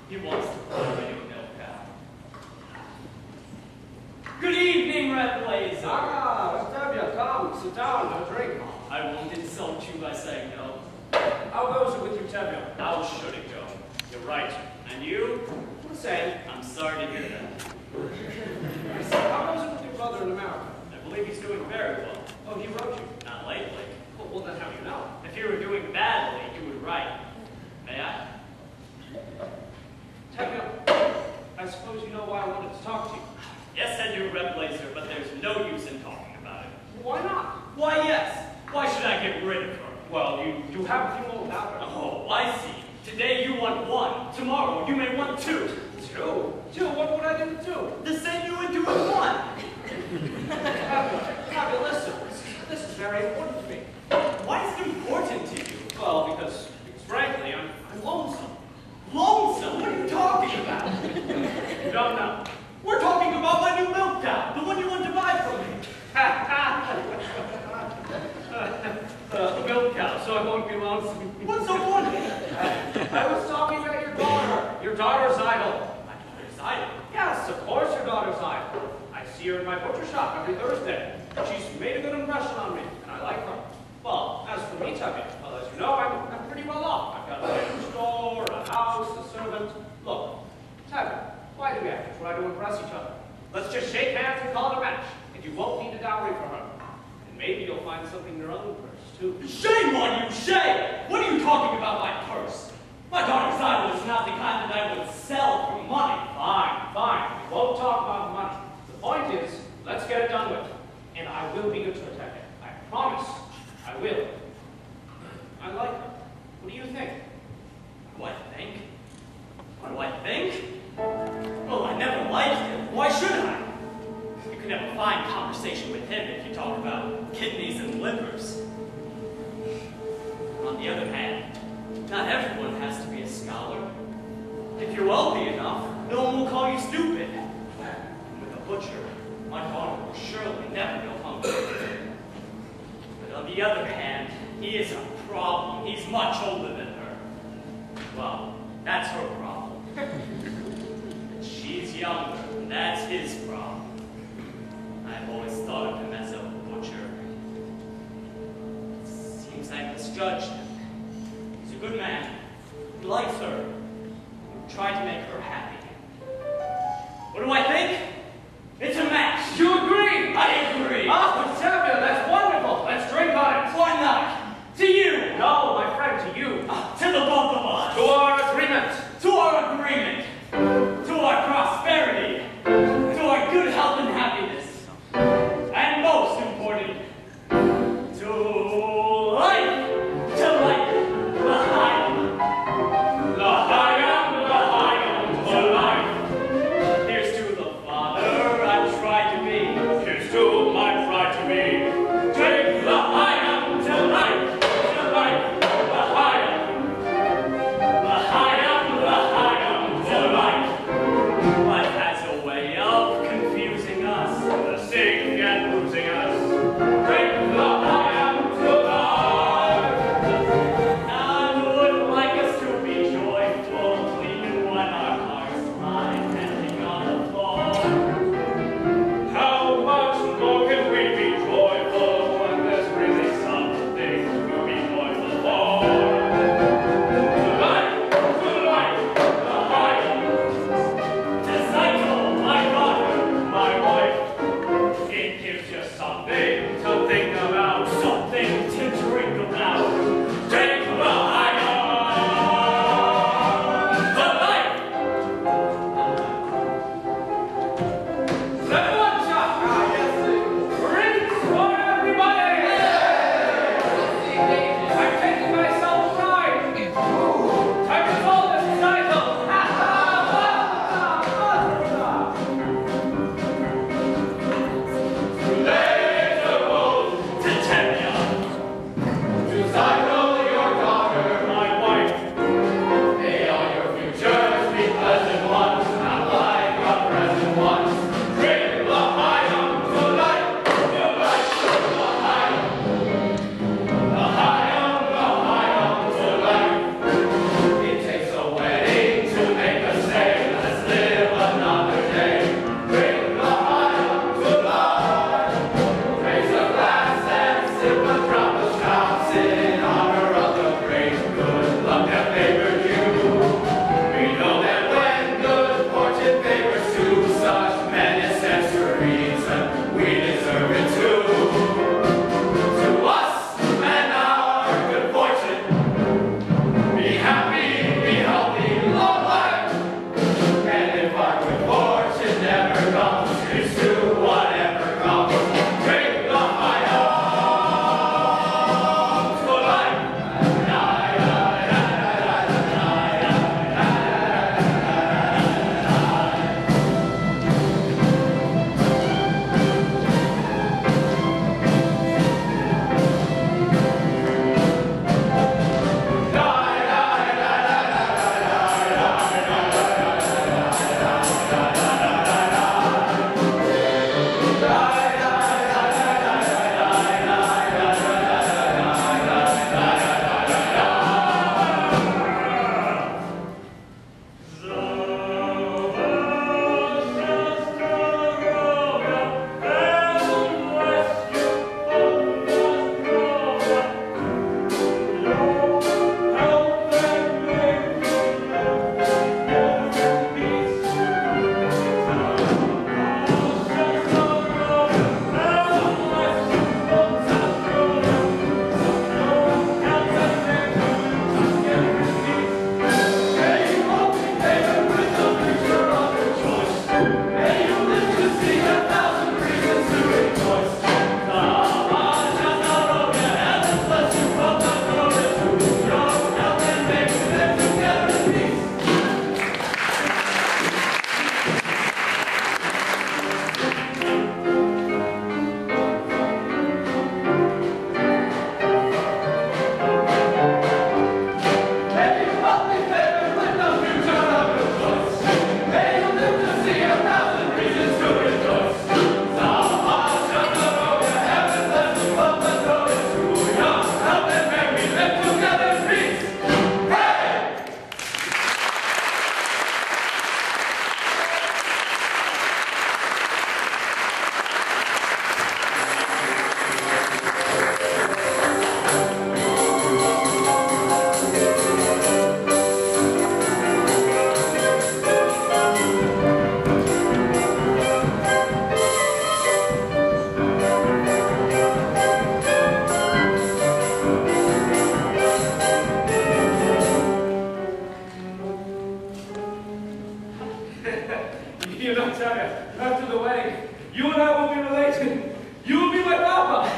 He wants to buy my new milk cow. Good evening, Red Blazer. Ah, Octavia, come, sit down, have a drink. I won't insult you by saying no. How goes it with you, Tevye? How should it go? You're right. And you? The same. I'm sorry to hear that. How goes it with your brother in America? I believe he's doing very well. Oh, he wrote you? Not lately. Well, then how do you know? If you were doing badly, you would write. May I? Tevye, I suppose you know why I wanted to talk to you. Yes, I do, Red Blazer, but there's no use in talking about it. Why not? Why, yes. Why should I get rid of her? Well, you have a few more without her. Oh, I see. Today you want one. Tomorrow you may want two. Two? Two? What would I do with two? The same you would do with one. Tevye, listen. This is very important to me. Why is it important to you? Well, because frankly, I'm lonesome. Lonesome? What are you talking about? You don't know. We're talking about my new milk cow, the one you want to buy from me. The milk cow, so I won't be lonesome. What's so funny? I was talking about your daughter. Your daughter's idol. My daughter's idol? Yes, of course your daughter's idol. I see her in my butcher shop every Thursday. She's made a good impression on me, and I like her. Well, as for me, Tevye, well, as you know, I'm pretty well off. I've got a liquor store, a house, a servant. Look, Tevye, why do we have to try to impress each other? Let's just shake hands and call it a match, and you won't need a dowry for her. And maybe you'll find something in your own purse, too. Shame on you, shame! What are you talking about my purse? My daughter's idol is not the kind that I would sell for money. Fine, fine. We won't talk about the money. The point is, let's get it done with. And I will be good to her, Tevye. I promise. I will. I like her. What do you think? What do I think? What do I think? Well, I never liked him. Why should I? You can have a fine conversation with him if you talk about kidneys and livers. On the other hand, not everyone has to be a scholar. If you're wealthy enough, no one will call you stupid. With a butcher, my daughter will surely never go hungry. But on the other hand, he is a problem. He's much older than her. Well, that's her problem. But she's younger, and that's his problem. I've always thought of him as a butcher. Seems I misjudged him. He's a good man. He likes her. He tried to make her happy. What do I think? It's a match. You agree? I agree. Oh, Tevye, that's wonderful. Let's drink on it. Why not? To you. No, my friend, to you. To the both of us. To our agreement. To our agreement. To our prosperity. To our good health and happiness. And most important, to life. To life. L'chaim. L'chaim, l'chaim, to life. Here's to the Father.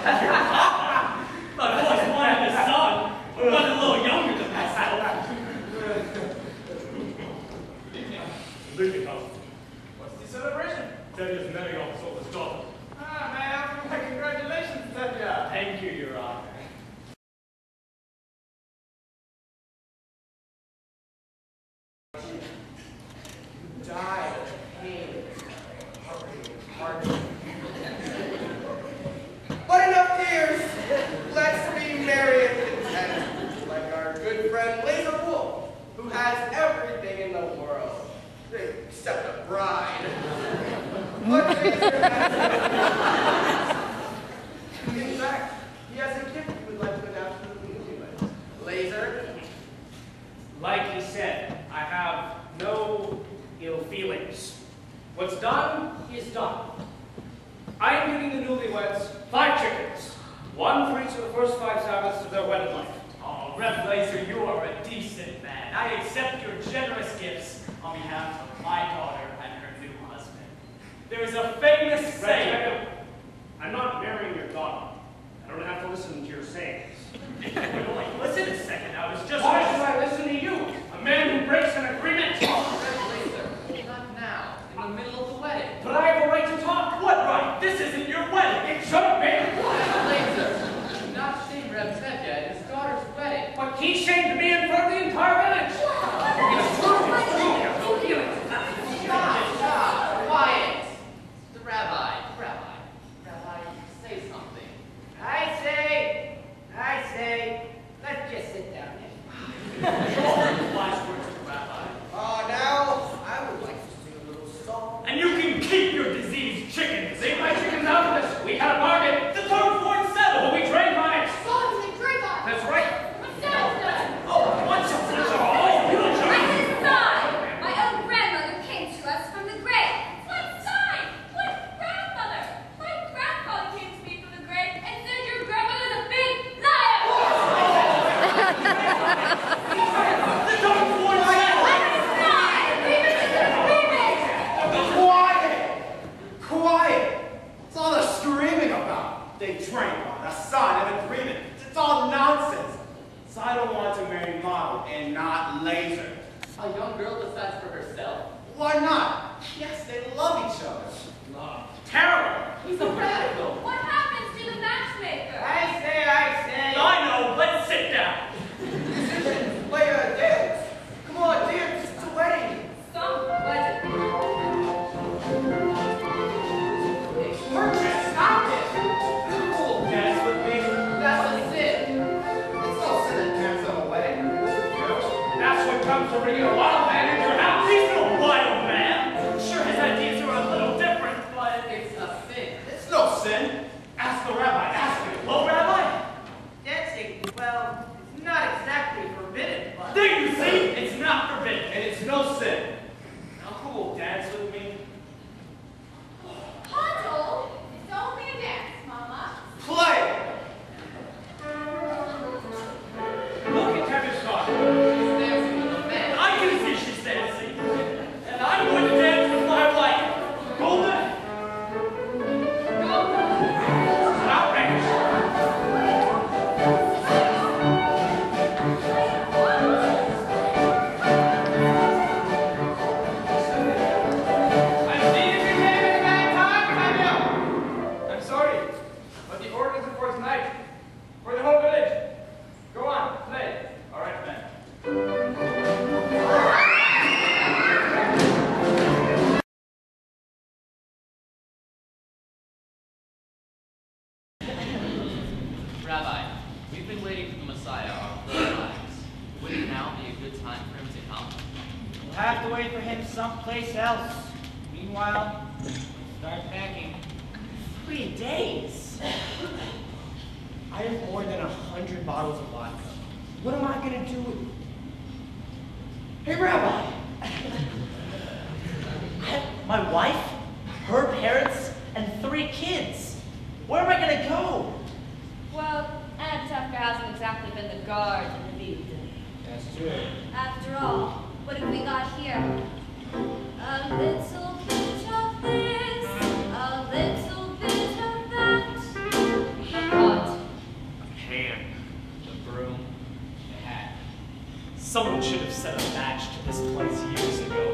I've always wanted a son, but one a little younger than myself. Good evening. Good evening, Cousin. What's the celebration? Teddy's marrying off his oldest daughter. Ah, may I offer my congratulations, Teddy? Thank you, Your Honor. Die of pain, heartache. But enough tears. Let's be merry and content, like our good friend Laser Wolf, who has everything in the world, except a bride. But Laser has in fact, he has a gift he would like to announce to the community with. Laser. Like he said, I have no ill feelings. What's done is done. I am giving the newlyweds 5 chickens, one for each of the first 5 Sabbaths of their wedded life. Oh, Rev Laser, you are a decent man. I accept your generous gifts on behalf of my daughter and her new husband. There is a famous saying. I'm not marrying your daughter. I don't have to listen to your sayings. Wait, listen a second. I was just. Why should I listen to you? A man who breaks an agreement? Laser, not now, in the middle of the wedding. But I have a right to talk. What right? This isn't your wedding. It should be. Laser, do not shame Reb Zevia at his daughter's wedding. But he shamed me in front of the entire village. It's true. You have no feelings. Stop, quiet. The rabbi, say something. I say, let's just sit down here. Wise words of the rabbi. Now, I would like to sing a little song. And you can keep your diseased chickens. Leave my chickens out of this. We had a bargain. The terms weren't settled. We drank on it. Songs and drink on. That's right. What sounds good? Oh, what's your I'm his son. My own grandmother came to us from the grave. What son? What grandmother? My grandfather came to me from the grave and said your grandmother's a big liar. The terms weren't settled. I'm his son. Agreement is an agreement. Quiet! What's all the screaming about? They drank on a sign of agreement. It's all nonsense. So I don't want to marry Model and not Laser. A young girl decides for herself. Why not? Yes, they love each other. Love. Terrible. He's a radical. What happens to the matchmaker? I say. I know. Let's sit down. Musicians, play a dance. Come on, dance. It's a wedding. Some legend. Merchant, stop it. Cool, dance with me. That's a sin. It's no sin to dance on a wedding. That's what comes from bringing a wild man into your house. He's no wild man. Sure, his ideas are a little different, but It's a sin. It's no sin. Ask the rabbi. Ask him. well, Rabbi, Dancing, well, it's not exactly forbidden, but... there you see, it's not forbidden. And it's no sin. Now who will dance with me? Huddle is only a dance, Mama. Play! Look at Kevin's daughter. He's dancing with a man. I can see she's dancing, and I'm going to dance with my wife, Golden. It's outrageous. I see you came in a bad time, Daniel. I'm sorry, but the order isn't for tonight. For the whole village. Go on, play. All right, man. Rabbi, we've been waiting for the Messiah our whole lives. Wouldn't now be a good time for him to come? We'll have to wait for him someplace else. Meanwhile, start packing. 3 days? I have more than 100 bottles of vodka. What am I gonna do? Hey, Rabbi! My wife, her parents, and 3 kids. Where am I gonna go? Well, Aunt Tucker hasn't exactly been the guard in the view today. That's true. After all, what have we got here? A little bit of this, a little bit of that. Someone should have set a match to this place years ago.